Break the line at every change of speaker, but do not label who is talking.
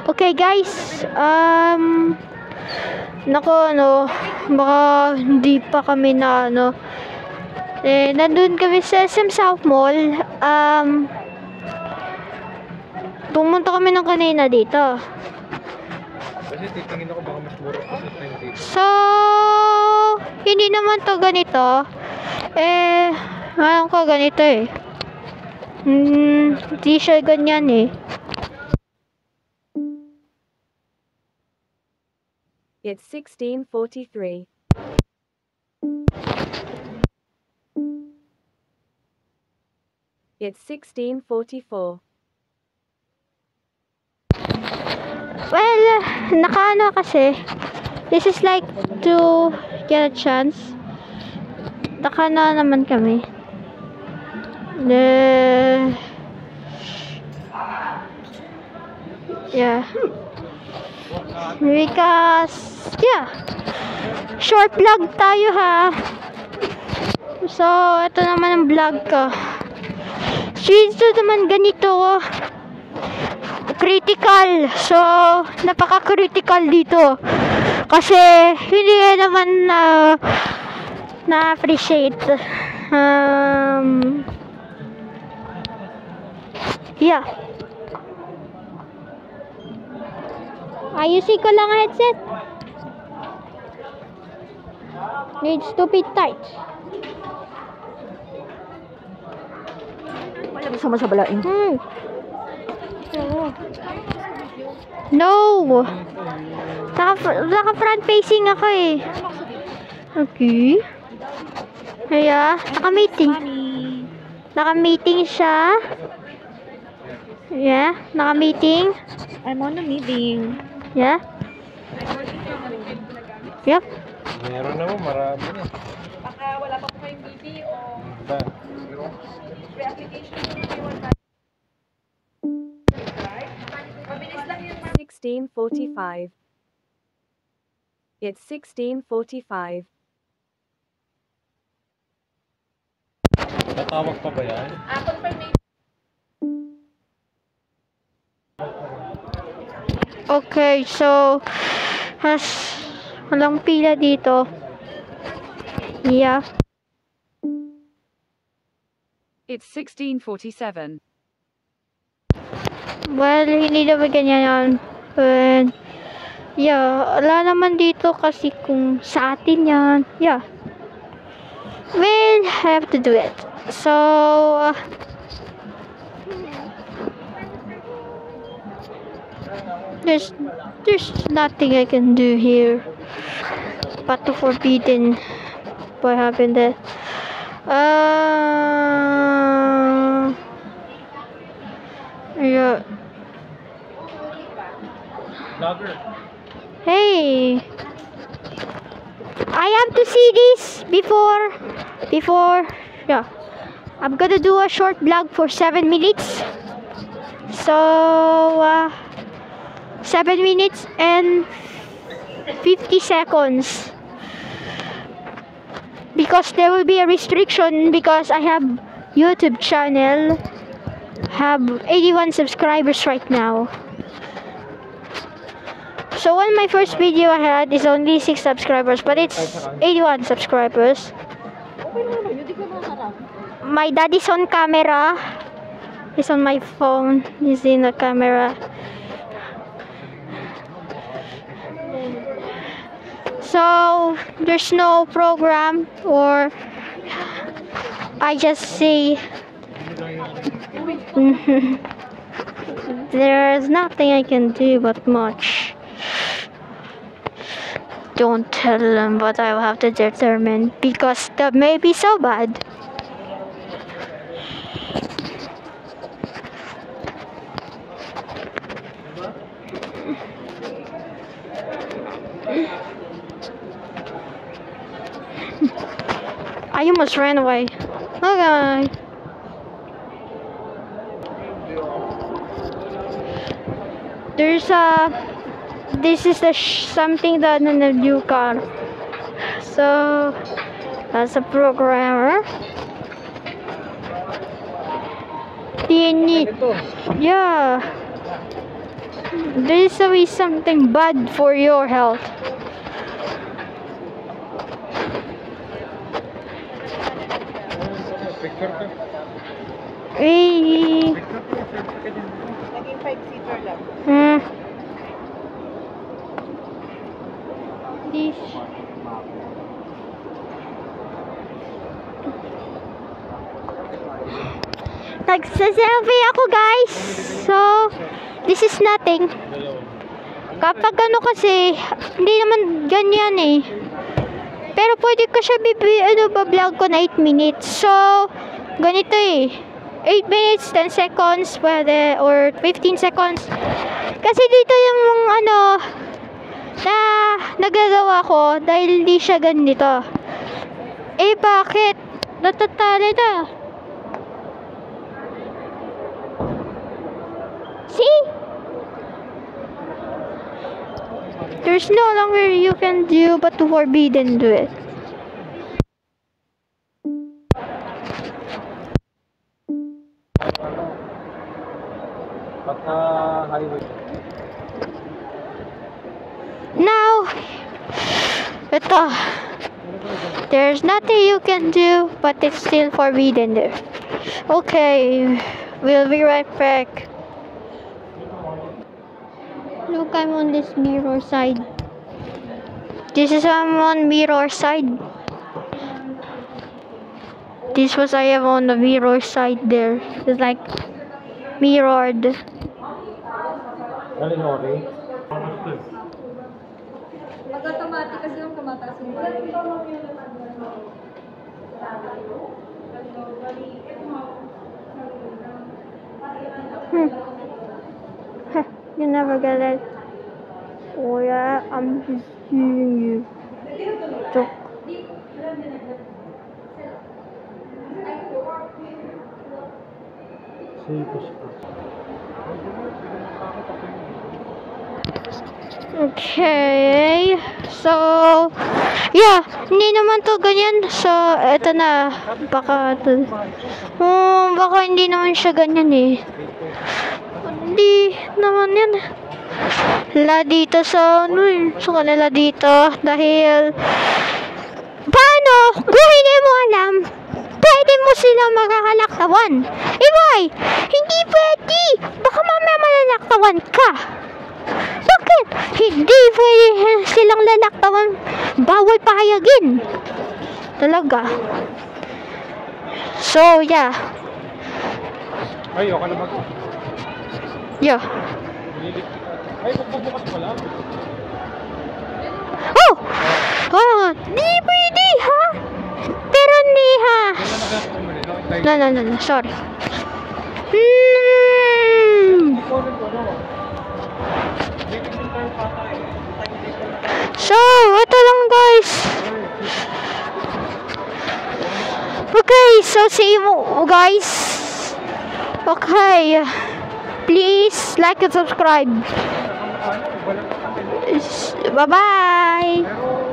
Okay guys, nako baka hindi pa kami na nandun kami sa SM South Mall. Pumunta kami ng kanina dito.
Kasi titingin ako baka mas mura pa sa time dito.
So, hindi naman to ganito. Alam ko ganito eh. Hindi siya ganyan eh.
It's 16:43. It's 16:44.
Well, nakaano kasi. This is like to get a chance. Naka na naman kami. Yeah. Because, yeah. Short vlog tayo ha. So, ito naman ang vlog ko. Dito naman ganito. Critical. So, napaka-critical dito. Kasi, hindi naman na-appreciate. Yeah. Ayusin ko lang ang headset. Needs to be tight.
Wala mo sama sa balaing.
No. Naka front facing ako eh. Okay. Kaya, naka-meeting siya. Yeah, naka-meeting.
I'm on a meeting.
Yeah. Yep.
Meron naman, marami na.
Baka wala pa po kayong BPO.
Ba?
Pre-application po kayo.
16:45. It's 16:45.
Tatawag pa ba yan?
Okay, so walang pila dito. Yeah.
It's 16:47.
Well, hindi naman ganyan yan. But, yeah, wala naman dito kasi kung sa atin yan. Yeah. Well, I have to do it. So, there's nothing I can do here but to forbidden by having that. Yeah.
Vlogger.
Hey, I have to see this before. Yeah, I'm gonna do a short vlog for 7 minutes. So, 7 minutes and 50 seconds. Because there will be a restriction because I have YouTube channel. Have 81 subscribers right now. So on my first video I had is only 6 subscribers, but it's 81 subscribers. My daddy's on camera. He's on my phone. He's in the camera. So there's no program, or I just say there's nothing I can do but much. Don't tell them, but I will have to determine because that may be so bad. I almost ran away. Okay. There's this is something that in the new car. So as a programmer, you need, yeah, There is always something bad for your health.
Picture ka.
Eh,
Picture ka. Selfie ka din.
Naging 5-seater lang.
hmm. This. Nagsa-selfie ako, guys. So, this is nothing. Kapag ano kasi, hindi naman ganyan eh. Pero pwede ko siya vlog ko na 8 minutes. So, ganito eh. 8 minutes, 10 seconds, pwede, or 15 seconds. Kasi dito yung ano, na nagagawa ko dahil hindi siya ganito. Eh, bakit? Natatali na. See? There's no longer you can do but to forbidden do it.
Pagka highway.
Now, ito. There's nothing you can do but it's still forbidden there. Okay, we'll be right back. Look, I'm on this mirror side. This is I'm on mirror side. This was I am on the mirror side there. It's like mirrored.
Galing okay.
Pag-automatic kasi yung tumataas yung balik.
You never get it. Oh yeah, I'm just seeing you. Joke. Okay. So, yeah, hindi naman to ganyan. So, eto na. Baka hindi naman siya ganyan eh. Hindi naman yan. La dito sa ano eh. Sa kanila dito. Dahil, paano? Kung hindi mo alam, pwede mo sila makakalaktawan. Eh, why? Hindi pwede. Baka mamaya malalaktawan ka. Bakit? Hindi pwede silang lalaktawan. Bawal pahayagin. Talaga. So, yeah.
Ay, okay na mag...
Yeah.
Ay, magbubukas pala.
Oh! Oh! Di pwede, ha? Pero hindi, ha? No. Sorry. So, ito lang, guys. Okay, so see you guys. Okay. Please like and subscribe. Bye-bye.